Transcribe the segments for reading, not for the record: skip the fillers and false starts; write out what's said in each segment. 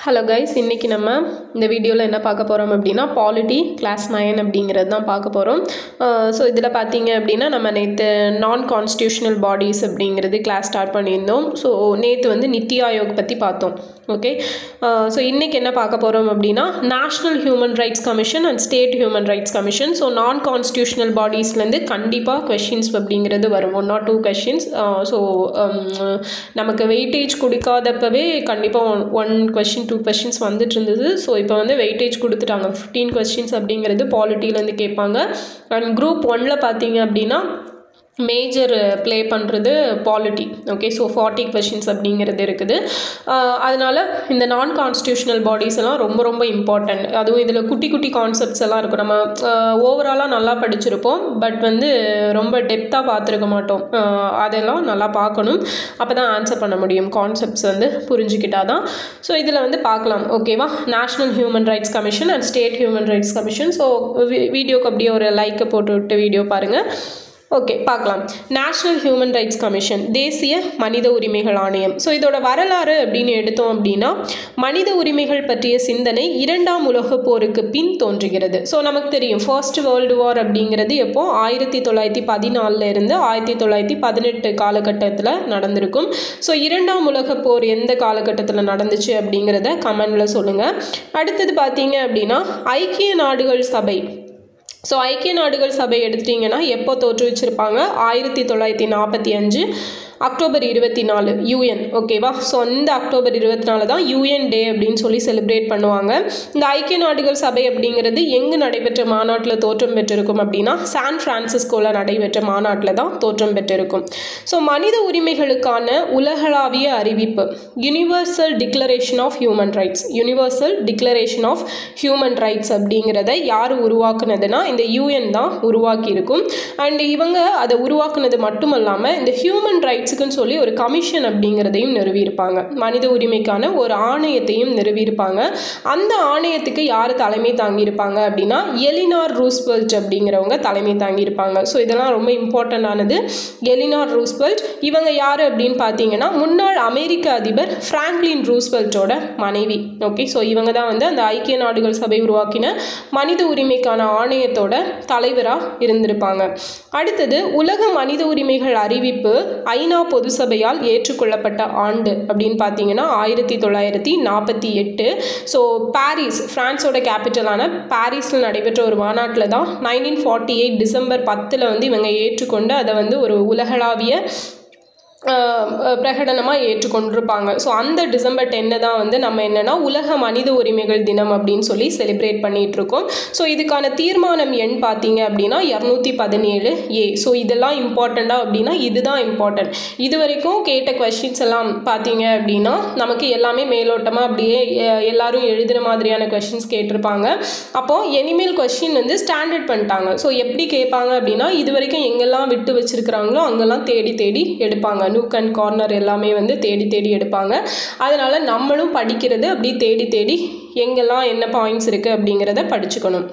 Hello guys, இன்றைக்கி நம்ம இந்த வீடியோவில் என்ன பார்க்க போகிறோம் அப்படின்னா பாலிட்டி கிளாஸ் 9 அப்படிங்கிறது தான் பார்க்க போகிறோம். ஸோ இதில் பார்த்தீங்க அப்படின்னா நம்ம நேற்று நான் கான்ஸ்டியூஷனல் பாடிஸ் அப்படிங்கிறது கிளாஸ் ஸ்டார்ட் பண்ணியிருந்தோம். ஸோ நேற்று வந்து நித்தி ஆயோக் பற்றி பார்த்தோம். ஓகே, ஸோ இன்றைக்கி என்ன பார்க்க போகிறோம் அப்படின்னா national human rights commission and state human rights commission. So நான் கான்ஸ்டியூஷனல் பாடிஸ்லேருந்து கண்டிப்பாக கொஷின்ஸ் அப்படிங்கிறது வரும், 1 or 2 கொஷின்ஸ். ஸோ நமக்கு வெயிட்டேஜ் கொடுக்காதப்பவே கண்டிப்பாக 1 கொஷின் 2 கொஷின்ஸ் வந்துட்டு இருந்தது. ஸோ இப்போ வந்து வெயிட்டேஜ் கொடுத்துட்டாங்க, 15 கொஷின்ஸ் அப்படிங்கிறது பாலிட்டிலேருந்து கேட்பாங்க. அண்ட் குரூப் 1ல் பார்த்தீங்க அப்படின்னா மேஜர் ப்ளே பண்ணுறது பாலிட்டி. ஓகே, ஸோ 40 கொஷின்ஸ் அப்படிங்கிறது இருக்குது. அதனால் இந்த நான் கான்ஸ்டியூஷனல் பாடிஸ் எல்லாம் ரொம்ப ரொம்ப இம்பார்ட்டன்ட். அதுவும் இதில் குட்டி குட்டி கான்செப்ட்ஸ் எல்லாம் இருக்கும். நம்ம ஓவராலாக நல்லா படிச்சிருப்போம், பட் வந்து ரொம்ப டெப்த்தாக பார்த்துருக்க மாட்டோம். அதெல்லாம் நல்லா பார்க்கணும், அப்போ தான் ஆன்சர் பண்ண முடியும். கான்செப்ட்ஸ் வந்து புரிஞ்சுக்கிட்டால் தான். ஸோ இதில் வந்து பார்க்கலாம். ஓகேவா, national human rights commission and state human rights commission. So வீடியோக்கு அப்படியே ஒரு லைக்கை போட்டு விட்டு வீடியோ பாருங்கள். ஓகே, பார்க்கலாம். நேஷ்னல் ஹியூமன் ரைட்ஸ் கமிஷன், தேசிய மனித உரிமைகள் ஆணையம். ஸோ இதோட வரலாறு அப்படின்னு எடுத்தோம் அப்படின்னா மனித உரிமைகள் பற்றிய சிந்தனை 2ஆம் உலகப் போருக்கு பின் தோன்றுகிறது. ஸோ நமக்கு தெரியும் ஃபர்ஸ்ட் வேர்ல்டு வார் அப்படிங்கிறது எப்போ 1914 இருந்து 1918 காலகட்டத்தில் நடந்திருக்கும். ஸோ 2ஆம் உலகப் போர் எந்த காலகட்டத்தில் நடந்துச்சு அப்படிங்கிறத கமெண்டில் சொல்லுங்கள். அடுத்தது பார்த்தீங்க அப்படின்னா ஐக்கிய நாடுகள் சபை. ஸோ ஐக்கிய நாடுகள் சபை எடுத்துட்டிங்கன்னா எப்போ தோற்றுவிச்சிருப்பாங்க? 1945 அக்டோபர் 24 யூஎன். ஓகேவா, ஸோ இந்த அக்டோபர் 24 தான் யூஎன் டே அப்படின்னு சொல்லி செலிப்ரேட் பண்ணுவாங்க. இந்த ஐக்கிய நாடுகள் சபை அப்படிங்கிறது எங்கு நடைபெற்ற மாநாட்டில் தோற்றம் பெற்றிருக்கும் அப்படின்னா சான் பிரான்சிஸ்கோவில் நடைபெற்ற மாநாட்டில் தான் தோற்றம் பெற்றிருக்கும். ஸோ மனித உரிமைகளுக்கான உலகளாவிய அறிவிப்பு, universal declaration of human rights, universal declaration of human rights அப்படிங்கிறத யார் உருவாக்குனதுன்னா இந்த யூஎன் தான் உருவாக்கி இருக்கும். அண்ட் இவங்க அதை உருவாக்குனது மட்டும் இல்லாமல் இந்த ஹியூமன் ரைட்ஸ் சொல்லி ஒரு கமிஷன் அப்படிங்கிறதையும் நிறுவியிருப்பாங்க. மனித உரிமைக்கான ஒரு ஆணையத்தையும் நிறுவியிருப்பாங்க. அந்த ஆணையத்துக்கு யார் தலைமை தாங்கியிருப்பாங்க அப்படின்னா எலினார் ரூஸ்வெல்ட் அப்படிங்கிறவங்க தலைமை தாங்கியிருப்பாங்க. ஸோ இதெல்லாம் ரொம்ப இம்பார்ட்டண்டானது. எலினார் ரூஸ்வெல்ட் இவங்க யார் அப்படின்னு பார்த்தீங்கன்னா முன்னாள் அமெரிக்க அதிபர் பிராங்க்லின் ரூஸ்வெல்ட்டோட மனைவி. ஓகே, ஸோ இவங்க தான் வந்து அந்த ஐக்கிய நாடுகள் சபை உருவாக்கின மனித உரிமைக்கான ஆணையத்தோட தலைவராக இருந்திருப்பாங்க. அடுத்தது உலக மனித உரிமைகள் அறிவிப்பு ஐநா பொது சபையால் ஏற்றுக்கொள்ளப்பட்ட ஆண்டு அப்படின்னு பார்த்தீங்கன்னா 1948. ஸோ பாரிஸ், பிரான்ஸோட கேபிட்டலான பாரிஸில் நடைபெற்ற ஒரு மாநாட்டில் தான் 1948 டிசம்பர் 10 வந்து இவங்க ஏற்றுக்கொண்டு அதை வந்து ஒரு உலகளாவிய பிரகடனமாக ஏற்றுக்கொண்டிருப்பாங்க. ஸோ அந்த டிசம்பர் 10 தான் வந்து நம்ம என்னென்னா உலக மனித உரிமைகள் தினம் அப்படின்னு சொல்லி செலிப்ரேட் பண்ணிகிட்ருக்கோம். ஸோ இதுக்கான தீர்மானம் எண் பார்த்தீங்க அப்படின்னா 217A. ஸோ இதெல்லாம் இம்பார்ட்டண்ட்டாக அப்படின்னா இதுதான் இம்பார்ட்டன்ட். இது வரைக்கும் கேட்ட கொஸ்டின்ஸ் எல்லாம் பார்த்தீங்க அப்படின்னா நமக்கு எல்லாமே மேலோட்டமாக அப்படியே எல்லாரும் எழுதுகிற மாதிரியான கொஸ்டின்ஸ் கேட்டிருப்பாங்க. அப்போது இனிமேல் கொஸ்டின் வந்து ஸ்டாண்டர்ட் பண்ணிட்டாங்க. ஸோ எப்படி கேட்பாங்க அப்படின்னா இது வரைக்கும் எங்கெல்லாம் விட்டு வச்சுருக்கிறாங்களோ அங்கெல்லாம் தேடி தேடி எடுப்பாங்க. நூக் அண்ட் கார்னர் எல்லாமே வந்து தேடி தேடி எடுப்பாங்க. அதனால் நம்மளும் படிக்கிறது அப்படி தேடி தேடி எங்கெல்லாம் என்ன பாயிண்ட்ஸ் இருக்குது அப்படிங்கிறத படிச்சுக்கணும்.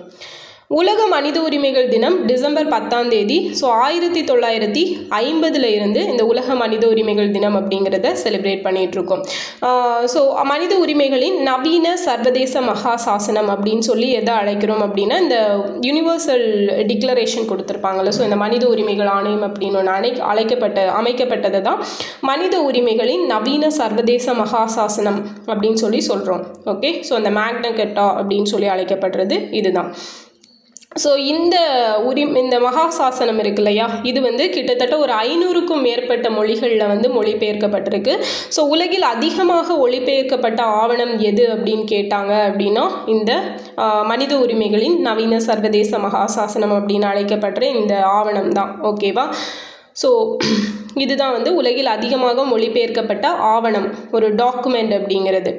உலக மனித உரிமைகள் தினம் டிசம்பர் 10 ஸோ 1950 இருந்து இந்த உலக மனித உரிமைகள் தினம் அப்படிங்கிறத செலிப்ரேட் பண்ணிகிட்ருக்கோம். ஸோ மனித உரிமைகளின் நவீன சர்வதேச மகா சாசனம் அப்படின்னு சொல்லி எதை அழைக்கிறோம் அப்படின்னா இந்த யூனிவர்சல் டிக்ளரேஷன் கொடுத்துருப்பாங்கள்ல. ஸோ இந்த மனித உரிமைகள் ஆணையம் அப்படின்னு ஒன்று அமைக்கப்பட்டது தான் மனித உரிமைகளின் நவீன சர்வதேச மகா சாசனம் அப்படின்னு சொல்லி சொல்கிறோம். ஓகே, ஸோ அந்த மேக்னா கெட்டா அப்படின்னு சொல்லி அழைக்கப்படுறது இதுதான். ஸோ இந்த மகா சாசனம் இருக்கு இல்லையா, இது வந்து கிட்டத்தட்ட ஒரு 500க்கும் மேற்பட்ட மொழிகளில் வந்து மொழிபெயர்க்கப்பட்டிருக்கு. ஸோ உலகில் அதிகமாக மொழிபெயர்க்கப்பட்ட ஆவணம் எது அப்படின்னு கேட்டாங்க அப்படின்னா இந்த மனித உரிமைகளின் நவீன சர்வதேச மகா சாசனம் அப்படின்னு அழைக்கப்படுற இந்த ஆவணம் தான். ஓகேவா, ஸோ இதுதான் வந்து உலகில் அதிகமாக மொழிபெயர்க்கப்பட்ட ஆவணம், ஒரு டாக்குமெண்ட் அப்படிங்கிறது.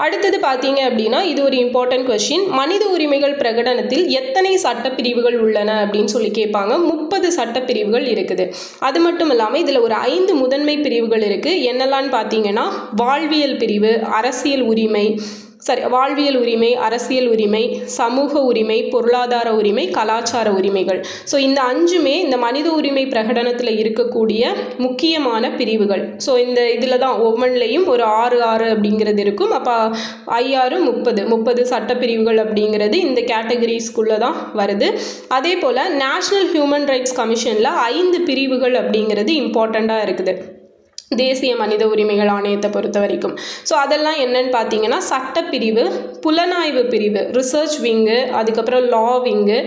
அடுத்தது பார்த்தீங்க அப்படின்னா இது ஒரு இம்பார்ட்டன்ட் கொஸ்டின். மனித உரிமைகள் பிரகடனத்தில் எத்தனை சட்டப்பிரிவுகள் உள்ளன அப்படின்னு சொல்லி கேட்பாங்க. 30 சட்டப்பிரிவுகள் இருக்குது. அது மட்டும் இல்லாமல் இதில் ஒரு 5 முதன்மை பிரிவுகள் இருக்குது. என்னெல்லான்னு பார்த்தீங்கன்னா வாழ்வியல் பிரிவு, அரசியல் உரிமை, வாழ்வியல் உரிமை, அரசியல் உரிமை, சமூக உரிமை, பொருளாதார உரிமை, கலாச்சார உரிமைகள். ஸோ இந்த 5மே இந்த மனித உரிமை பிரகடனத்தில் இருக்கக்கூடிய முக்கியமான பிரிவுகள். ஸோ இந்த இதில் தான் ஒவ்வொன்றிலையும் ஒரு 6 அப்படிங்கிறது இருக்கும். அப்போ 5 30 சட்டப்பிரிவுகள் அப்படிங்கிறது இந்த கேட்டகரிஸ்குள்ளே தான் வருது. அதே போல் நேஷ்னல் ஹியூமன் ரைட்ஸ் கமிஷனில் 5 பிரிவுகள் அப்படிங்கிறது இம்பார்ட்டண்ட்டாக இருக்குது தேசிய மனித உரிமைகள் ஆணையத்தை பொறுத்த வரைக்கும். ஸோ அதெல்லாம் என்னன்னு பார்த்தீங்கன்னா சட்டப்பிரிவு, புலனாய்வு பிரிவு, ரிசர்ச் விங்கு, அதுக்கப்புறம் லா விங்கு,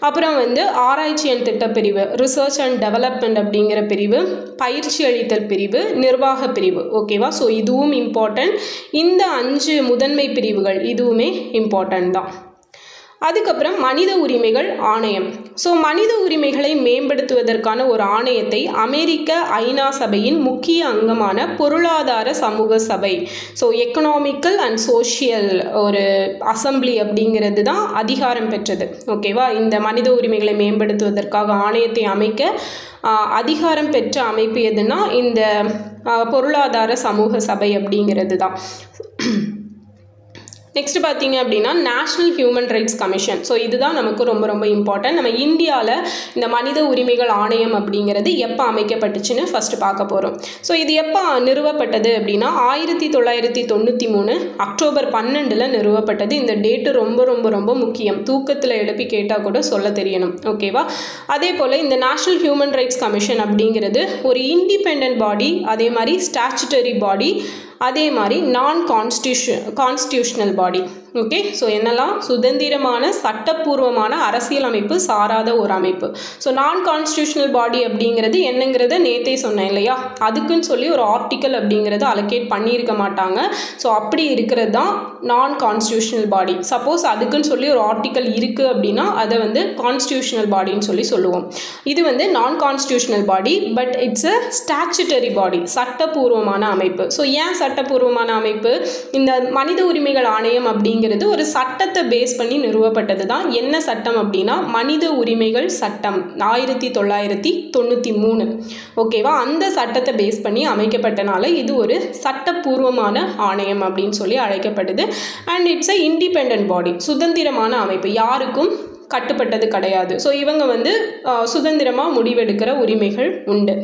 அப்புறம் ஆராய்ச்சி அண்ட் திட்டப்பிரிவு, ரிசர்ச் அண்ட் டெவலப்மெண்ட் அப்படிங்கிற பிரிவு, பயிற்சி அளித்தல் பிரிவு, நிர்வாக பிரிவு. ஓகேவா? ஸோ இதுவும் இம்பார்ட்டன்ட். இந்த 5 முதன்மை பிரிவுகள் இதுவுமே இம்பார்ட்டன்ட் தான். அதுக்கப்புறம் மனித உரிமைகள் ஆணையம். ஸோ மனித உரிமைகளை மேம்படுத்துவதற்கான ஒரு ஆணையத்தை அமெரிக்க ஐநா சபையின் முக்கிய அங்கமான பொருளாதார சமூக சபை, ஸோ எக்கனாமிக்கல் அண்ட் சோஷியல் ஒரு அசம்பிளி அப்படிங்கிறது தான் அதிகாரம் பெற்றது. ஓகேவா? இந்த மனித உரிமைகளை மேம்படுத்துவதற்காக ஆணையத்தை அமைக்க அதிகாரம் பெற்ற அமைப்பு எதுனா இந்த பொருளாதார சமூக சபை அப்படிங்கிறது தான். நெக்ஸ்ட் பார்த்தீங்க அப்படின்னா national human rights commission. So இதுதான் நமக்கு ரொம்ப ரொம்ப இம்பார்ட்டன்ட். நம்ம இந்தியாவில் இந்த மனித உரிமைகள் ஆணையம் அப்படிங்கிறது எப்போ அமைக்கப்பட்டுச்சுன்னு ஃபஸ்ட்டு பார்க்க போகிறோம். ஸோ இது எப்போ நிறுவப்பட்டது அப்படின்னா 1993 அக்டோபர் 12 நிறுவப்பட்டது. இந்த டேட்டு ரொம்ப ரொம்ப ரொம்ப முக்கியம். தூக்கத்தில் எழுப்பி கேட்டால் கூட சொல்ல தெரியணும். ஓகேவா? அதே போல் இந்த நேஷ்னல் ஹியூமன் ரைட்ஸ் கமிஷன் அப்படிங்கிறது ஒரு இண்டிபெண்ட் பாடி, அதே மாதிரி ஸ்டாச்சுட்டரி பாடி, அதே மாதிரி கான்ஸ்டியூஷனல் பாடி. ஓகே? ஸோ என்னெல்லாம் சுதந்திரமான சட்டப்பூர்வமான அரசியல் அமைப்பு சாராத ஒரு அமைப்பு. ஸோ நான் கான்ஸ்டியூஷனல் பாடி அப்படிங்கிறது என்னங்கிறத நேற்றே சொன்னேன் இல்லையா? அதுக்குன்னு சொல்லி ஒரு ஆர்டிக்கல் அப்படிங்கிறது அலோகேட் பண்ணியிருக்க மாட்டாங்க. ஸோ அப்படி இருக்கிறது தான் நான் கான்ஸ்டியூஷனல் பாடி. சப்போஸ் அதுக்குன்னு சொல்லி ஒரு ஆர்டிக்கல் இருக்குது அப்படின்னா அதை கான்ஸ்டியூஷனல் பாடின்னு சொல்லி சொல்லுவோம். இது நான் constitutional body, but it's a statutory body, சட்டப்பூர்வமான அமைப்பு. ஸோ ஏன் சட்டப்பூர்வமான அமைப்பு? இந்த மனித உரிமைகள் ஆணையம் அப்படிங்கிறது ஒரு சட்டத்தை பேஸ் பண்ணி நிறுவப்பட்டது தான். என்ன சட்டம் அப்படின்னா மனித உரிமைகள் சட்டம் 1993. ஓகேவா? அந்த சட்டத்தை பேஸ் பண்ணி அமைக்கப்பட்டனால இது ஒரு சட்டப்பூர்வமான ஆணையம் அப்படின்னு சொல்லி அழைக்கப்படுது. அண்ட் இட்ஸ் அ இண்டிபெண்டன்ட் பாடி, சுதந்திரமான அமைப்பு, யாருக்கும் கட்டுப்பட்டது கிடையாது. ஸோ இவங்க சுதந்திரமாக முடிவெடுக்கிற உரிமைகள் உண்டு.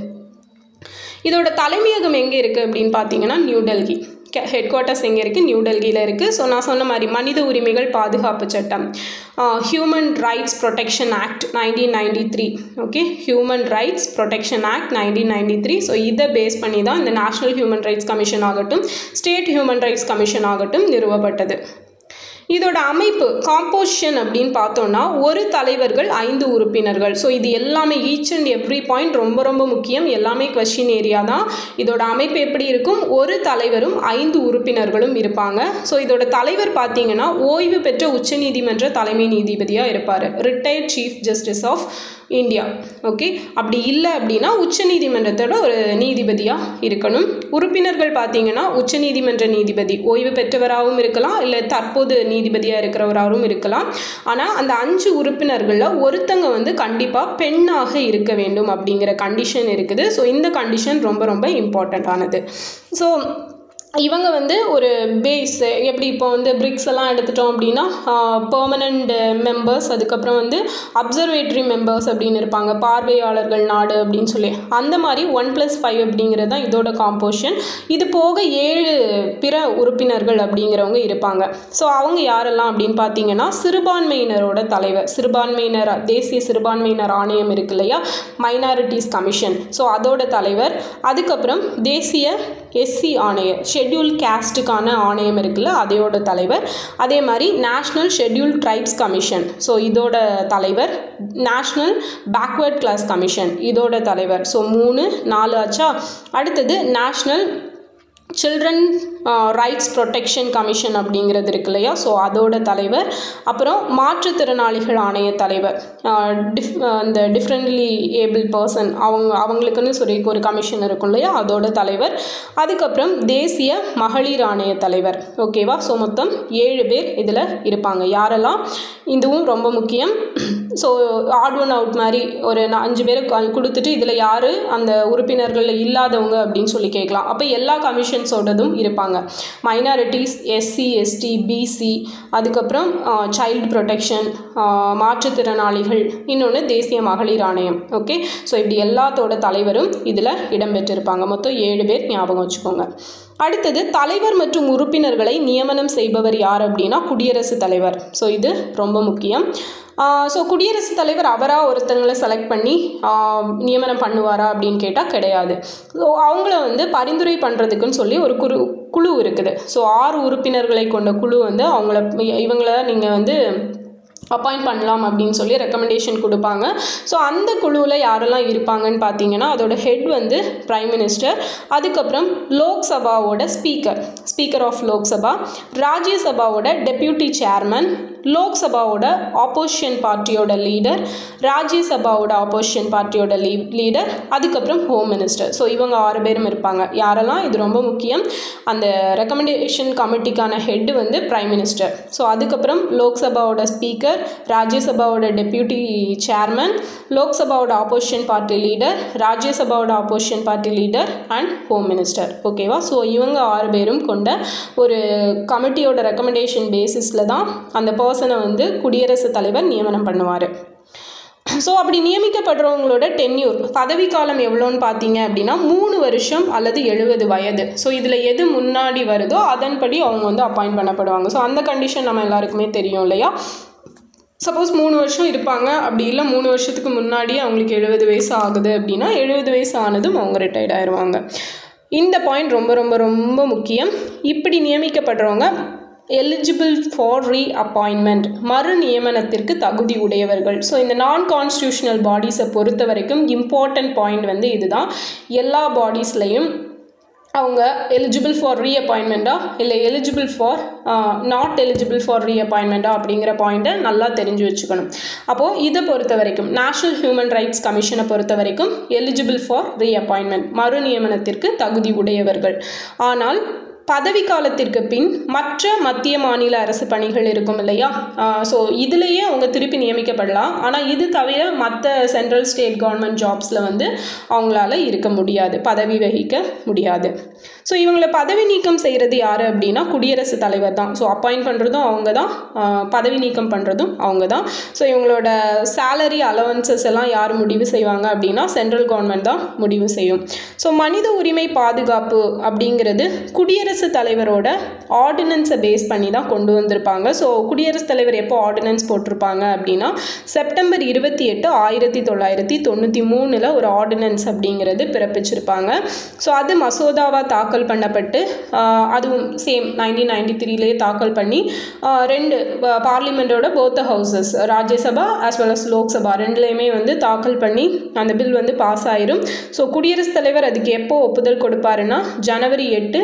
இதோட தலைமையகம் எங்கே இருக்குது அப்படின்னு பார்த்தீங்கன்னா நியூ டெல்லி. ஹெட் குவார்ட்டர்ஸ் எங்கே இருக்குது? நியூ டெல்லியில் இருக்குது. ஸோ நான் சொன்ன மாதிரி மனித உரிமைகள் பாதுகாப்பு சட்டம், human rights protection act 1993. Okay? Human rights protection act 1993. So இதை பேஸ் பண்ணி தான் இந்த நேஷ்னல் ஹியூமன் ரைட்ஸ் கமிஷன் ஆகட்டும், ஸ்டேட் ஹியூமன் ரைட்ஸ் கமிஷன் ஆகட்டும் நிறுவப்பட்டது. இதோட அமைப்பு காம்போசிஷன் அப்படின்னு பார்த்தோன்னா ஒரு தலைவர்கள் 5 உறுப்பினர்கள். ஸோ இது எல்லாமே ஈச் அண்ட் எவ்ரி பாயிண்ட் ரொம்ப ரொம்ப முக்கியம். எல்லாமே கொஸ்டின் ஏரியா தான். இதோட அமைப்பு எப்படி இருக்கும்? ஒரு தலைவரும் 5 உறுப்பினர்களும் இருப்பாங்க. ஸோ இதோட தலைவர் பார்த்தீங்கன்னா ஓய்வு பெற்ற உச்சநீதிமன்ற தலைமை நீதிபதியாக இருப்பார், retired chief justice of India. Okay? அப்படி இல்லை அப்படின்னா உச்சநீதிமன்றத்தோட ஒரு நீதிபதியாக இருக்கணும். உறுப்பினர்கள் பார்த்தீங்கன்னா உச்சநீதிமன்ற நீதிபதி ஓய்வு பெற்றவராகவும் இருக்கலாம், இல்லை தற்போது நீதிபதியாக இருக்கிறவராகவும் இருக்கலாம். ஆனால் அந்த 5 உறுப்பினர்களில் ஒருத்தங்க கண்டிப்பாக பெண்ணாக இருக்க வேண்டும் அப்படிங்கிற கண்டிஷன் இருக்குது. ஸோ இந்த கண்டிஷன் ரொம்ப ரொம்ப இம்பார்ட்டண்ட்டானது. ஸோ இவங்க ஒரு பேஸ் எப்படி இப்போ பிரிக்ஸ் எல்லாம் எடுத்துட்டோம் அப்படின்னா பெர்மனண்ட் மெம்பர்ஸ், அதுக்கப்புறம் அப்சர்வேட்டரி மெம்பர்ஸ் அப்படின்னு இருப்பாங்க, பார்வையாளர்கள் நாடு அப்படின்னு சொல்லி. அந்த மாதிரி 1+5 அப்படிங்கிறது தான் இதோட காம்போசிஷன். இது போக 7 பிற உறுப்பினர்கள் அப்படிங்கிறவங்க இருப்பாங்க. ஸோ அவங்க யாரெல்லாம் அப்படின்னு பார்த்தீங்கன்னா சிறுபான்மையினரோட தலைவர், தேசிய சிறுபான்மையினர் ஆணையம் இருக்கு இல்லையா, மைனாரிட்டிஸ் கமிஷன், ஸோ அதோட தலைவர். அதுக்கப்புறம் தேசிய எஸ்சி ஆணையம், ஷெட்யூல் கேஸ்ட்டுக்கான ஆணையம் இருக்குல்ல, அதையோட தலைவர். அதே மாதிரி national schedule tribes commission, so இதோட தலைவர். நேஷ்னல் பேக்வேர்ட் கிளாஸ் கமிஷன், இதோட தலைவர். ஸோ 3 4 ஆச்சா. அடுத்தது national children rights protection commission அப்படிங்கிறது இருக்கு இல்லையா, ஸோ அதோட தலைவர். அப்புறம் மாற்றுத்திறனாளிகள் ஆணைய தலைவர், இந்த டிஃப்ரெண்ட்லி ஏபிள் பர்சன் அவங்களுக்குன்னு சொல்லி ஒரு கமிஷன் இருக்கும் இல்லையா, அதோட தலைவர். அதுக்கப்புறம் தேசிய மகளிர் ஆணைய தலைவர். ஓகேவா? ஸோ மொத்தம் 7 பேர் இதில் இருப்பாங்க. யாரெல்லாம்? இதுவும் ரொம்ப முக்கியம். ஸோ ஆட் ஒன் அவுட் மாதிரி ஒரு 5 பேரை கொடுத்துட்டு இதில் யார் அந்த உறுப்பினர்களில் இல்லாதவங்க அப்படின்னு சொல்லி கேட்கலாம். அப்போ எல்லா கமிஷன்ஸோடதும் இருப்பாங்க. மைனாரிட்டிஸ், எஸ்சி, எஸ்டி, பிசி, அதுக்கப்புறம் சைல்டு ப்ரொடெக்ஷன், மாற்றுத்திறனாளிகள், இன்னொன்று தேசிய மகளிர் ஆணையம். ஓகே, ஸோ இப்படி எல்லாத்தோட தலைவரும் இதில் இடம்பெற்றிருப்பாங்க. மொத்தம் 7 பேர், ஞாபகம் வச்சுக்கோங்க. அடுத்தது தலைவர் மற்றும் உறுப்பினர்களை நியமனம் செய்பவர் யார் அப்படின்னா குடியரசுத் தலைவர். ஸோ இது ரொம்ப முக்கியம். ஸோ குடியரசுத் தலைவர் அவராக ஒருத்தங்களை செலக்ட் பண்ணி நியமனம் பண்ணுவாரா அப்படின்னு கேட்டால் கிடையாது. ஸோ அவங்கள வந்து பரிந்துரை பண்ணுறதுக்குன்னு சொல்லி ஒரு குழு இருக்குது. ஸோ 6 உறுப்பினர்களை கொண்ட குழு வந்து இவங்கள நீங்கள் வந்து அப்பாயிண்ட் பண்ணலாம் அப்படின்னு சொல்லி ரெக்கமெண்டேஷன் கொடுப்பாங்க. ஸோ அந்த குழுவில் யாரெல்லாம் இருப்பாங்கன்னு பார்த்தீங்கன்னா அதோட ஹெட் வந்து பிரைம் மினிஸ்டர், அதுக்கப்புறம் லோக்சபாவோட ஸ்பீக்கர் ஆஃப் லோக்சபா, ராஜ்யசபாவோட டெப்யூட்டி சேர்மன், லோக்சபாவோட ஆப்போசிஷன் பார்ட்டியோட லீடர், ராஜ்யசபாவோட ஆப்போசிஷன் பார்ட்டியோட லீடர், அதுக்கப்புறம் ஹோம் மினிஸ்டர். ஸோ இவங்க 6 பேரும் இருப்பாங்க. யாரெல்லாம், இது ரொம்ப முக்கியம், அந்த ரெக்கமெண்டேஷன் கமிட்டிக்கான ஹெட் வந்து பிரைம் மினிஸ்டர். ஸோ அதுக்கப்புறம் லோக்சபாவோட ஸ்பீக்கர், ராஜ்யசபாவோட டெப்யூட்டி சேர்மன், லோக்சபாவோட ஆப்போசிஷன் பார்ட்டி லீடர், ராஜ்யசபாவோட opposition party leader and home minister. ஓகேவா? ஸோ இவங்க 6 பேரும் கொண்ட ஒரு கமிட்டியோட ரெக்கமெண்டேஷன் பேசிஸில் தான் அந்த பர்சனை வந்து குடியரசுத் தலைவர் நியமனம் பண்ணுவார். ஸோ அப்படி நியமிக்கப்படுறவங்களோட டென்யூர், பதவிக்காலம் எவ்வளோன்னு பார்த்தீங்க அப்படின்னா 3 வருஷம் அல்லது 70 வயது. ஸோ இதில் எது முன்னாடி வருதோ அதன்படி அவங்க வந்து அப்பாயிண்ட் பண்ணப்படுவாங்க. ஸோ அந்த கண்டிஷன் நம்ம எல்லாருக்குமே தெரியும் இல்லையா? சப்போஸ் 3 வருஷம் இருப்பாங்க, அப்படி இல்லை 3 வருஷத்துக்கு முன்னாடியே அவங்களுக்கு 70 வயசு ஆகுது அப்படின்னா 70 வயசு ஆனதும் அவங்க ரிட்டையர்ட் ஆயிடுவாங்க. இந்த பாயிண்ட் ரொம்ப ரொம்ப ரொம்ப முக்கியம். இப்படி நியமிக்கப்படுறவங்க எலிஜிபிள் ஃபார் ரீஅப்பாயின்மெண்ட், மறு நியமனத்திற்கு தகுதி உடையவர்கள். ஸோ இந்த நான் கான்ஸ்டியூஷனல் பாடிஸை பொறுத்த வரைக்கும் இம்பார்ட்டன்ட் பாயிண்ட் வந்து இதுதான். எல்லா பாடிஸ்லையும் அவங்க எலிஜிபிள் ஃபார் ரீஅப்பாயின்மெண்ட்டா இல்லை eligible for not eligible for ரீஅப்பாயின்மெண்ட்டா அப்படிங்கிற பாயிண்ட்டை நல்லா தெரிஞ்சு வச்சுக்கணும். அப்போது இதை பொறுத்த வரைக்கும் நேஷ்னல் ஹியூமன் ரைட்ஸ் கமிஷனை பொறுத்த வரைக்கும் எலிஜிபிள் ஃபார் ரீஅப்பாயின்மெண்ட், மறு நியமனத்திற்கு தகுதி உடையவர்கள். ஆனால் பதவிக்காலத்திற்கு பின் மற்ற மத்திய மாநில அரசு பணிகள் இருக்கும் இல்லையா? ஸோ இதுலேயே அவங்க திருப்பி நியமிக்கப்படலாம். ஆனால் இது தவிர மற்ற சென்ட்ரல் ஸ்டேட் கவர்மெண்ட் ஜாப்ஸில் வந்து அவங்களால இருக்க முடியாது, பதவி வகிக்க முடியாது. ஸோ இவங்களை பதவி நீக்கம் செய்கிறது யார் அப்படின்னா குடியரசுத் தலைவர் தான். ஸோ அப்பாயிண்ட் பண்ணுறதும் அவங்க தான், பதவி நீக்கம் பண்ணுறதும் அவங்க தான். ஸோ இவங்களோட சேலரி அலவன்சஸ் எல்லாம் யார் முடிவு செய்வாங்க அப்படின்னா சென்ட்ரல் கவர்மெண்ட் தான் முடிவு செய்யும். ஸோ மனித உரிமை பாதுகாப்பு அப்படிங்கிறது குடியரசுத் தலைவரோட ஆர்டினன்ஸை பேஸ் பண்ணி தான் கொண்டு வந்திருப்பாங்க. ஸோ குடியரசுத் தலைவர் எப்போ ஆர்டினன்ஸ் போட்டிருப்பாங்க அப்படின்னா செப்டம்பர் 28, 1993 ஒரு ஆர்டினன்ஸ் அப்படிங்கிறது பிறப்பிச்சிருப்பாங்க. ஸோ அது மசோதாவாக தாக்கல் பண்ணப்பட்டு அதுவும் சேம் 1993 தாக்கல் பண்ணி 2 பார்லிமெண்ட்டோட both houses, Rajya Sabha as well as Lok Sabha ரெண்டுலேயுமே வந்து தாக்கல் பண்ணி அந்த பில் வந்து பாஸ் ஆயிரும். ஸோ குடியரசுத் தலைவர் அதுக்கு எப்போ ஒப்புதல் கொடுப்பாருன்னா ஜனவரி 8,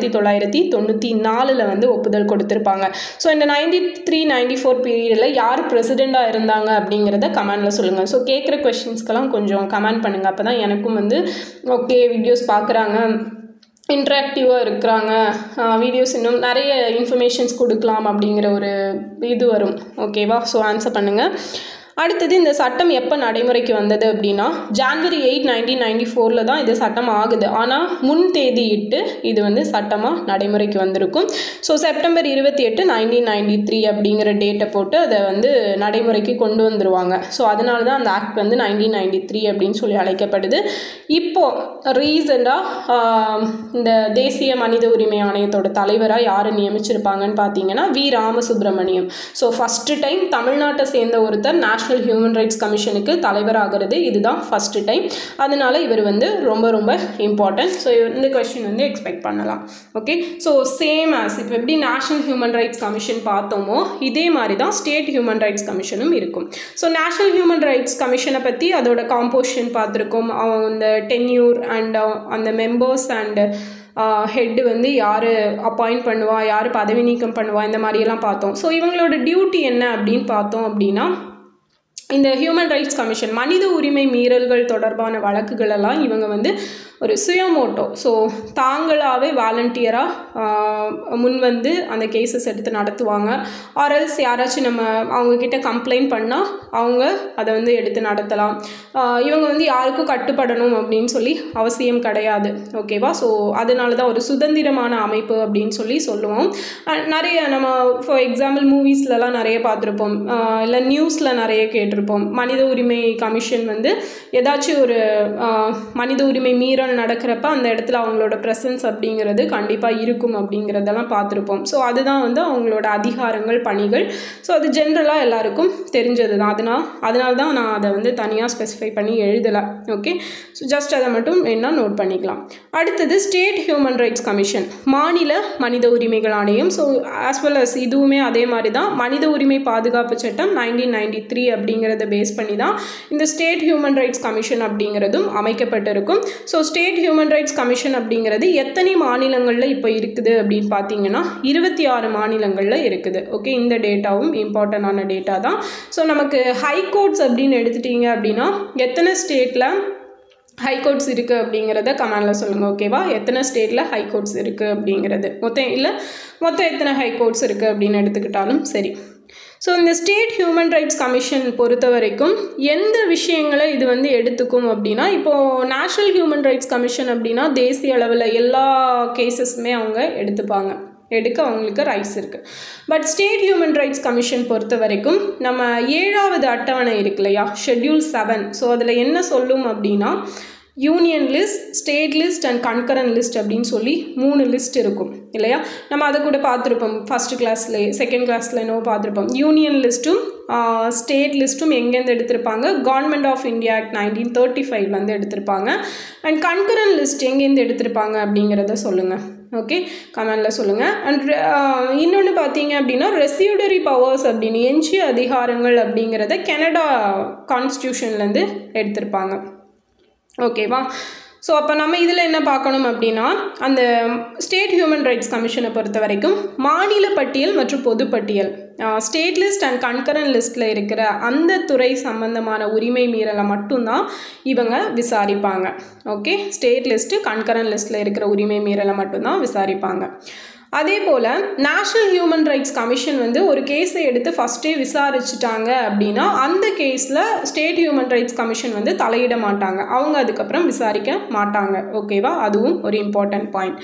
1994 வந்து ஒப்புதல் கொடுத்துருப்பாங்க. ஸோ இந்த 93-94 பீரியடில் யார் பிரசிடெண்ட்டாக இருந்தாங்க அப்படிங்கிறத கமெண்டில் சொல்லுங்கள். ஸோ கேட்குற கொஸ்டின்ஸ்க்கெல்லாம் கொஞ்சம் கமெண்ட் பண்ணுங்கள். அப்போ தான் எனக்கும் வந்து ஓகே வீடியோஸ் பார்க்குறாங்க, இன்ட்ராக்டிவாக இருக்கிறாங்க, வீடியோஸ் இன்னும் நிறைய இன்ஃபர்மேஷன்ஸ் கொடுக்கலாம் அப்படிங்கிற ஒரு இது வரும். ஓகேவா? ஸோ ஆன்சர் பண்ணுங்கள். அடுத்தது இந்த சட்டம் எப்போ நடைமுறைக்கு வந்தது அப்படின்னா ஜான்வரி 8, 1994 தான் இது சட்டம் ஆகுது. ஆனால் முன் தேதியிட்டு இது வந்து சட்டமாக நடைமுறைக்கு வந்திருக்கும். ஸோ செப்டம்பர் 28, 1993 அப்படிங்கிற டேட்டை போட்டு அதை வந்து நடைமுறைக்கு கொண்டு வந்துருவாங்க. ஸோ அதனால தான் அந்த ஆக்ட் வந்து 1993 அப்படின்னு சொல்லி அழைக்கப்படுது. இப்போது ரீசெண்டாக இந்த தேசிய மனித உரிமை ஆணையத்தோட தலைவராக யாரை நியமிச்சிருப்பாங்கன்னு பார்த்தீங்கன்னா V. Ramasubramanian. So first time தமிழ்நாட்டை சேர்ந்த ஒருத்தர் நேஷனல் ஹியூமன் ரைட்ஸ் கமிஷனுக்கு தலைவராகிறது இதுதான் ஃபஸ்ட்டு டைம். அதனால இவர் வந்து ரொம்ப ரொம்ப இம்பார்ட்டன்ட். ஸோ இந்த கொஸ்டின் வந்து எக்ஸ்பெக்ட் பண்ணலாம். ஓகே, ஸோ சேம் ஆஸ் இப்போ எப்படி நேஷனல் ஹியூமன் ரைட்ஸ் கமிஷன் பார்த்தோமோ இதே மாதிரி தான் ஸ்டேட் ஹியூமன் ரைட்ஸ் கமிஷனும் இருக்கும். ஸோ நேஷனல் ஹியூமன் ரைட்ஸ் கமிஷனை பற்றி அதோட காம்போசிஷன் பார்த்துருக்கோம், அந்த டென்யூர் அண்ட் அந்த மெம்பர்ஸ் அண்ட் ஹெட்டு வந்து யார் அப்பாயிண்ட் பண்ணுவா, யார் பதவி நீக்கம் பண்ணுவா, இந்த மாதிரியெல்லாம் பார்த்தோம். ஸோ இவங்களோட டியூட்டி என்ன அப்படின்னு பார்த்தோம் அப்படின்னா இந்த ஹியூமன் ரைட்ஸ் கமிஷன் மனித உரிமை மீறல்கள் தொடர்பான வழக்குகளெல்லாம் இவங்க வந்து ஒரு சுயமோட்டோ, ஸோ தாங்களாகவே வாலண்டியராக முன் வந்து அந்த கேசஸ் எடுத்து நடத்துவாங்க. ஆர்எல்ஸ் யாராச்சும் அவங்கக்கிட்ட கம்ப்ளைண்ட் பண்ணால் அவங்க அதை வந்து எடுத்து நடத்தலாம். இவங்க வந்து யாருக்கும் கட்டுப்படணும் அப்படின்னு சொல்லி அவசியம் கிடையாது. ஓகேவா? ஸோ அதனால தான் ஒரு சுதந்திரமான அமைப்பு அப்படின்னு சொல்லி சொல்லுவோம். நிறைய நம்ம ஃபார் எக்ஸாம்பிள் மூவிஸ்லலாம் நிறைய பார்த்துருப்போம், இல்லை நியூஸில் நிறைய கேட்டிருப்போம். மனித உரிமை கமிஷன் வந்து ஏதாச்சும் ஒரு மனித உரிமை மீறல் நடக்கிறப்ப அந்த இடத்துல அவங்களோட ப்ரெசன்ஸ் அப்படிங்கிறது கண்டிப்பாக இருக்கும் அப்படிங்கிறதெல்லாம் பார்த்துருப்போம். ஸோ அதுதான் வந்து அவங்களோட அதிகாரங்கள், பணிகள். ஸோ அது ஜென்ரலாக எல்லாருக்கும் தெரிஞ்சது தான். அதனால தான் நான் அதை வந்து தனியாக ஸ்பெசிஃபை பண்ணி எழுதலை. ஓகே, ஸோ ஜஸ்ட் அதை மட்டும் என்ன நோட் பண்ணிக்கலாம். அடுத்தது ஸ்டேட் ஹியூமன் ரைட்ஸ் கமிஷன், மாநில மனித உரிமைகள் ஆணையம். ஸோ ஆஸ் வெல் அஸ் இதுவுமே அதே மாதிரி தான். மனித உரிமை பாதுகாப்பு சட்டம் 1993 அப்படிங்கிறத பேஸ் பண்ணி தான் இந்த ஸ்டேட் ஹியூமன் ரைட்ஸ் கமிஷன் அப்படிங்கிறதும் அமைக்கப்பட்டிருக்கும். So state human rights commission அப்படிங்கிறது எத்தனை மாநிலங்களில் இப்போ இருக்குது அப்படின்னு பார்த்தீங்கன்னா 26 மாநிலங்களில் இருக்குது. ஓகே, இந்த டேட்டாவும் இம்பார்ட்டண்டான டேட்டா தான். ஸோ நமக்கு ஹைகோர்ட்ஸ் அப்படின்னு எடுத்துட்டிங்க அப்படின்னா எத்தனை ஸ்டேட்டில் ஹைகோர்ட்ஸ் இருக்குது அப்படிங்கிறத கமெண்டில் சொல்லுங்கள். ஓகேவா? எத்தனை ஸ்டேட்டில் ஹைகோர்ட்ஸ் இருக்குது அப்படிங்கிறது மொத்தம் எத்தனை ஹைகோர்ட்ஸ் இருக்குது அப்படின்னு எடுத்துக்கிட்டாலும் சரி. ஸோ இந்த ஸ்டேட் ஹியூமன் ரைட்ஸ் கமிஷன் பொறுத்த வரைக்கும் எந்த விஷயங்களை இது வந்து எடுத்துக்கும் அப்படின்னா, இப்போது நேஷ்னல் ஹியூமன் ரைட்ஸ் கமிஷன் அப்படின்னா தேசிய அளவில் எல்லா கேசஸுமே அவங்க எடுக்க அவங்களுக்கு ரைட்ஸ் இருக்குது. But state human rights commission பொறுத்த வரைக்கும் நம்ம 7வது அட்டவணை இருக்கு இல்லையா, ஷெட்யூல் 7. ஸோ அதில் என்ன சொல்லும் அப்படின்னா, union list, state list and concurrent list அப்படின்னு சொல்லி 3 லிஸ்ட் இருக்கும் இல்லையா. நம்ம அதை கூட பார்த்துருப்போம் ஃபஸ்ட் கிளாஸ்லேயே, செகண்ட் கிளாஸில் என்னவோ பார்த்துருப்போம். யூனியன் லிஸ்ட்டும் ஸ்டேட் லிஸ்ட்டும் எங்கேருந்து எடுத்திருப்பாங்க, கவர்மெண்ட் ஆஃப் இந்தியா ஆக்ட் 1935 எடுத்திருப்பாங்க. அண்ட் கன்கரண்ட் லிஸ்ட் எங்கேருந்து எடுத்திருப்பாங்க அப்படிங்கிறத சொல்லுங்கள். ஓகே, கமெண்டில் சொல்லுங்கள். அண்ட் இன்னொன்று பார்த்தீங்க அப்படின்னா ரெசியூடரி பவர்ஸ் அப்படின்னு எஞ்சிய அதிகாரங்கள் அப்படிங்கிறத கனடா கான்ஸ்டியூஷன்லேருந்து எடுத்திருப்பாங்க. ஓகேவா? ஸோ அப்போ நம்ம இதில் என்ன பார்க்கணும் அப்படின்னா, அந்த ஸ்டேட் ஹியூமன் ரைட்ஸ் கமிஷனை பொறுத்த வரைக்கும் மாநில பட்டியல் மற்றும் பொதுப்பட்டியல், ஸ்டேட் லிஸ்ட் அண்ட் கன்கரண்ட் லிஸ்ட்டில் இருக்கிற அந்த துறை சம்பந்தமான உரிமை மீறலை மட்டும்தான் இவங்க விசாரிப்பாங்க. ஓகே, ஸ்டேட் லிஸ்ட்டு கன்கரண்ட் லிஸ்ட்டில் இருக்கிற உரிமை மீறலை மட்டும்தான் விசாரிப்பாங்க. அதே போல் நேஷ்னல் ஹியூமன் ரைட்ஸ் கமிஷன் வந்து ஒரு கேஸை எடுத்து ஃபஸ்ட்டே விசாரிச்சுட்டாங்க அப்படின்னா அந்த கேஸில் ஸ்டேட் ஹியூமன் ரைட்ஸ் கமிஷன் வந்து தலையிட மாட்டாங்க, அவங்க அதுக்கப்புறம் விசாரிக்க மாட்டாங்க. ஓகேவா? அதுவும் ஒரு இம்பார்ட்டன்ட் பாயிண்ட்.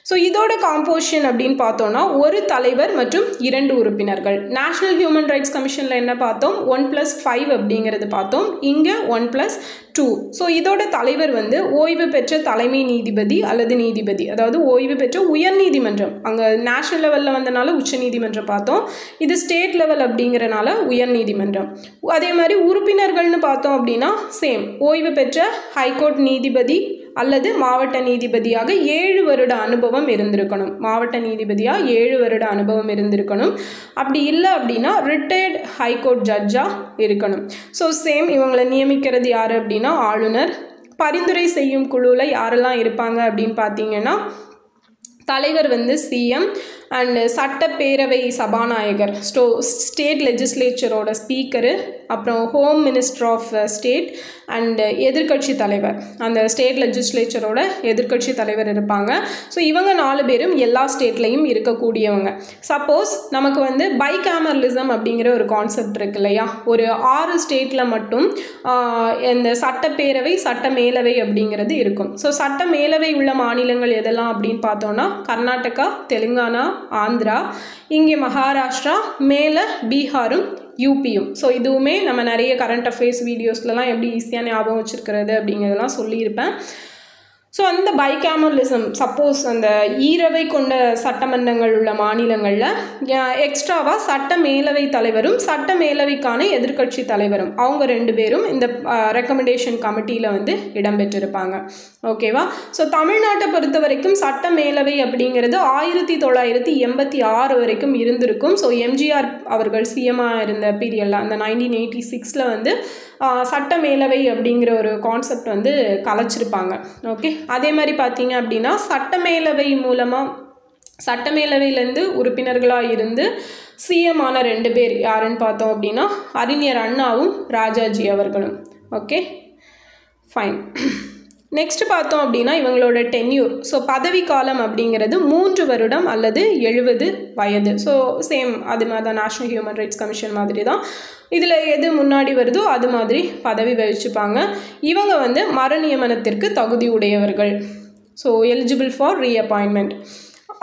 ஸோ இதோட காம்போசிஷன் அப்படின்னு பார்த்தோன்னா ஒரு தலைவர் மற்றும் 2 உறுப்பினர்கள். நேஷ்னல் ஹியூமன் ரைட்ஸ் கமிஷனில் என்ன பார்த்தோம், 1+5 அப்படிங்கிறது பார்த்தோம். இங்கே 1+2. ஸோ இதோட தலைவர் வந்து ஓய்வு பெற்ற தலைமை நீதிபதி அல்லது நீதிபதி, அதாவது ஓய்வு பெற்ற உயர் நீதிமன்றம். அங்கே நேஷ்னல் லெவலில் வந்தனால உச்ச நீதிமன்றம் பார்த்தோம், இது ஸ்டேட் லெவல் அப்படிங்கிறனால உயர் நீதிமன்றம். அதே மாதிரி உறுப்பினர்கள்னு பார்த்தோம் அப்படின்னா சேம், ஓய்வு பெற்ற ஹைகோர்ட் நீதிபதி அல்லது மாவட்ட நீதிபதியாக 7 வருட அனுபவம் இருந்திருக்கணும். மாவட்ட நீதிபதியாக 7 வருட அனுபவம் இருந்திருக்கணும். அப்படி இல்லை அப்படின்னா ரிட்டையர்ட் ஹைகோர்ட் ஜட்ஜாக இருக்கணும். ஸோ சேம், இவங்களை நியமிக்கிறது யார் அப்படின்னா ஆளுநர். பரிந்துரை செய்யும் குழுவில் யாரெல்லாம் இருப்பாங்க அப்படின்னு பார்த்தீங்கன்னா தலைவர் வந்து சிஎம் அண்ட் சட்டப்பேரவை சபாநாயகர், ஸ்டேட் லெஜிஸ்லேச்சரோட ஸ்பீக்கரு, அப்புறம் home minister of state and எதிர்கட்சி தலைவர், அந்த ஸ்டேட் லெஜிஸ்லேச்சரோட எதிர்கட்சி தலைவர் இருப்பாங்க. ஸோ இவங்க 4 பேரும் எல்லா ஸ்டேட்லேயும் இருக்கக்கூடியவங்க. சப்போஸ் நமக்கு வந்து பைகேமரலிசம் அப்படிங்கிற ஒரு கான்செப்ட் இருக்கு இல்லையா, ஒரு 6 ஸ்டேட்டில் மட்டும் இந்த சட்டப்பேரவை சட்ட மேலவை அப்படிங்கிறது இருக்கும். ஸோ சட்ட மேலவை உள்ள மாநிலங்கள் எதெல்லாம் அப்படின்னு பார்த்தோன்னா கர்நாடகா, தெலுங்கானா, ஆந்திரா, இங்கே மகாராஷ்டிரா, மேலே பீகாரும் யூபியும். ஸோ இதுவுமே நம்ம நிறைய கரண்ட் அஃபேர்ஸ் வீடியோஸ்லலாம் எப்படி ஈஸியாக ஞாபகம் வச்சுருக்கிறது அப்படிங்கிறதெல்லாம் சொல்லியிருப்பேன். ஸோ அந்த பைகேமரலிசம், சப்போஸ் அந்த ஈரவை கொண்ட சட்டமன்றங்கள் உள்ள மாநிலங்களில் எக்ஸ்ட்ராவாக சட்ட மேலவை தலைவரும் சட்ட மேலவைக்கான எதிர்கட்சி தலைவரும் அவங்க 2 பேரும் இந்த ரெக்கமெண்டேஷன் கமிட்டியில் வந்து இடம்பெற்றிருப்பாங்க. ஓகேவா? ஸோ தமிழ்நாட்டை பொறுத்த வரைக்கும் சட்ட மேலவை அப்படிங்கிறது 1986 வரைக்கும் இருந்திருக்கும். ஸோ எம்ஜிஆர் அவர்கள் சிஎம்மாக இருந்த பீரியடில், அந்த 1986 வந்து சட்ட மேலவை அப்படிங்கிற ஒரு கான்செப்ட் வந்து கலைச்சிருப்பாங்க. ஓகே, அதே மாதிரி பார்த்தீங்க அப்படின்னா சட்ட மேலவை மூலமாக சட்ட மேலவையிலேருந்து உறுப்பினர்களாக இருந்து சிஎம் ஆன 2 பேர் யாருன்னு பார்த்தோம் அப்படின்னா அறிஞர் அண்ணாவும் ராஜாஜி அவர்களும். Okay fine. நெக்ஸ்ட் பார்த்தோம் அப்படின்னா இவங்களோட டென்யூர். ஸோ பதவி காலம் அப்படிங்கிறது 3 வருடம் அல்லது 70 வயது. ஸோ சேம் அது மாதிரி தான் நேஷ்னல் ஹியூமன் ரைட்ஸ் கமிஷன் மாதிரி தான். இதில் எது முன்னாடி வருதோ அது மாதிரி பதவி வகிச்சுப்பாங்க. இவங்க வந்து மறு நியமனத்திற்கு தகுதி உடையவர்கள். So eligible for reappointment.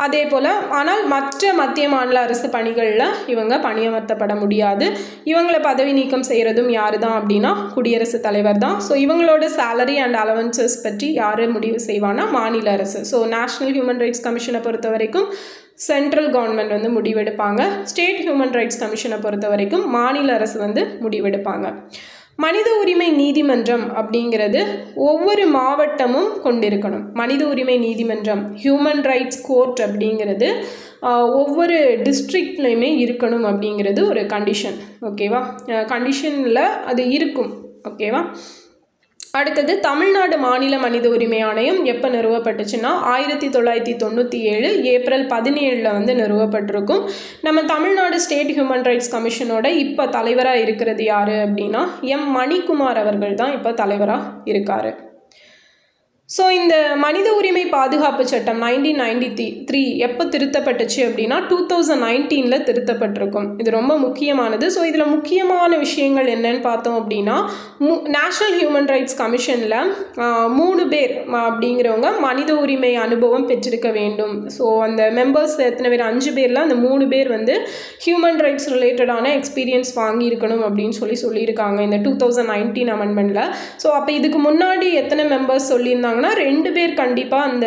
அதே போல் ஆனால் மற்ற மத்திய மாநில அரசு பணிகளில் இவங்க பணியமர்த்தப்பட முடியாது. இவங்களை பதவி நீக்கம் செய்கிறதும் யார் தான் அப்படின்னா குடியரசுத் தலைவர் தான். ஸோ இவங்களோட சேலரி அண்ட் அலவன்சஸ் பற்றி யார் முடிவு செய்வானா மாநில அரசு. ஸோ நேஷ்னல் ஹியூமன் ரைட்ஸ் கமிஷனை பொறுத்த வரைக்கும் சென்ட்ரல் கவர்மெண்ட் வந்து முடிவெடுப்பாங்க. ஸ்டேட் ஹியூமன் ரைட்ஸ் கமிஷனை பொறுத்த வரைக்கும் மாநில அரசு வந்து முடிவெடுப்பாங்க. மனித உரிமை நீதிமன்றம் அப்படிங்கிறது ஒவ்வொரு மாவட்டமும் கொண்டிருக்கணும். மனித உரிமை நீதிமன்றம் ஹியூமன் ரைட்ஸ் கோர்ட் அப்படிங்கிறது ஒவ்வொரு டிஸ்ட்ரிக்ட்லையுமே இருக்கணும் அப்படிங்கிறது ஒரு கண்டிஷன். ஓகேவா, கண்டிஷனில் அது இருக்கும். ஓகேவா. அடுத்தது தமிழ்நாடு மாநில மனித உரிமை ஆணையம் எப்போ நிறுவப்பட்டுச்சுன்னா 1997 ஏப்ரல் 17 வந்து நிறுவப்பட்டிருக்கும். நம்ம தமிழ்நாடு ஸ்டேட் ஹியூமன் ரைட்ஸ் கமிஷனோட இப்போ தலைவராக இருக்கிறது யார் அப்படின்னா எம் மணிக்குமார் அவர்கள் தான் இப்போ தலைவராக இருக்கார். ஸோ இந்த மனித உரிமை பாதுகாப்பு சட்டம் 1993 எப்போ திருத்தப்பட்டுச்சு அப்படின்னா 2019 திருத்தப்பட்டிருக்கும். இது ரொம்ப முக்கியமானது. ஸோ இதில் முக்கியமான விஷயங்கள் என்னன்னு பார்த்தோம் அப்படின்னா நேஷ்னல் ஹியூமன் ரைட்ஸ் கமிஷனில் 3 பேர் அப்படிங்கிறவங்க மனித உரிமை அனுபவம் பெற்றிருக்க வேண்டும். ஸோ அந்த மெம்பர்ஸ் எத்தனை பேர் 5 பேரில் அந்த 3 பேர் வந்து ஹியூமன் ரைட்ஸ் ரிலேட்டடான எக்ஸ்பீரியன்ஸ் வாங்கியிருக்கணும் அப்படின்னு சொல்லியிருக்காங்க இந்த 2019 அமெண்ட்மெண்ட்டில். ஸோ அப்போ இதுக்கு முன்னாடி எத்தனை மெம்பர்ஸ் சொல்லியிருந்தாங்க 2 பேர் கண்டிப்பாக அந்த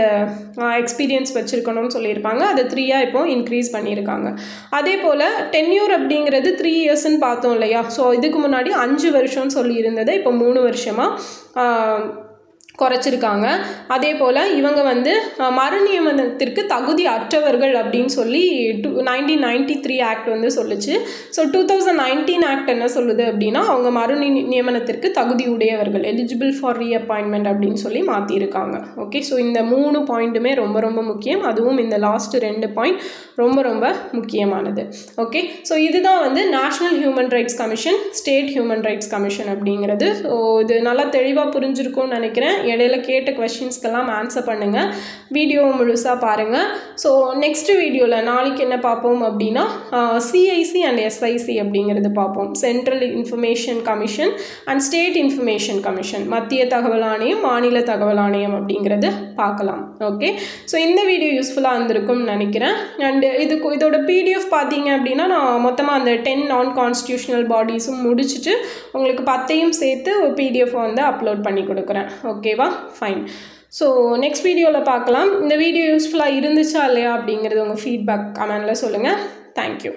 எக்ஸ்பீரியன்ஸ் வச்சுருக்கணும்னு சொல்லியிருப்பாங்க. அதை 3 இப்போ இன்க்ரீஸ் பண்ணியிருக்காங்க. அதே போல் டென்யூர் அப்படிங்கிறது 3 இயர்ஸ்ன்னு பார்த்தோம் இல்லையா. ஸோ இதுக்கு முன்னாடி 5 வருஷம்னு சொல்லியிருந்ததை இப்போ 3 வருஷமாக குறைச்சிருக்காங்க. அதே போல் இவங்க வந்து மறு நியமனத்திற்கு தகுதி அற்றவர்கள் அப்படின்னு சொல்லி 1993 ஆக்ட் வந்து சொல்லுச்சு. ஸோ 2019 ஆக்ட் என்ன சொல்லுது அப்படின்னா அவங்க மறு நியமனத்திற்கு தகுதி உடையவர்கள் எலிஜிபிள் ஃபார் ரீஅப்பாயின்மெண்ட் அப்படின்னு சொல்லி மாற்றிருக்காங்க. ஓகே, ஸோ இந்த 3 பாயிண்ட்டுமே ரொம்ப ரொம்ப முக்கியம். அதுவும் இந்த லாஸ்ட் 2 பாயிண்ட் ரொம்ப ரொம்ப முக்கியமானது. ஓகே, ஸோ இதுதான் வந்து national human rights commission, state human rights commission அப்படிங்கிறது. ஸோ இது நல்லா தெளிவாக புரிஞ்சிருக்கும்னு நினைக்கிறேன். இடையில கேட்ட கொஸ்டின்ஸ்க்கெல்லாம் ஆன்சர் பண்ணுங்கள். வீடியோவை முழுசாக பாருங்கள். ஸோ நெக்ஸ்ட் வீடியோவில் நாளைக்கு என்ன பார்ப்போம் அப்படின்னா சிஐசி அண்ட் எஸ்ஐசி அப்படிங்கிறது பார்ப்போம். Central information commission and state information commission, மத்திய தகவல் ஆணையம், மாநில தகவல் ஆணையம் அப்படிங்கிறது பார்க்கலாம். ஓகே, ஸோ இந்த வீடியோ யூஸ்ஃபுல்லாக இருந்திருக்கும்னு நினைக்கிறேன். அண்டு இதோட பிடிஎஃப் பார்த்தீங்க அப்படின்னா நான் மொத்தமாக அந்த 10 நான் கான்ஸ்டியூஷனல் பாடிஸும் முடிச்சுட்டு உங்களுக்கு 10ஐயும் சேர்த்து ஒரு பிடிஎஃப் வந்து அப்லோட் பண்ணி கொடுக்குறேன். ஓகேவா, ஃபைன். ஸோ நெக்ஸ்ட் வீடியோவில் பார்க்கலாம். இந்த வீடியோ யூஸ்ஃபுல்லாக இருந்துச்சா இல்லையா அப்படிங்கிறது உங்கள் ஃபீட்பேக் கமெண்டில் சொல்லுங்கள். தேங்க்யூ.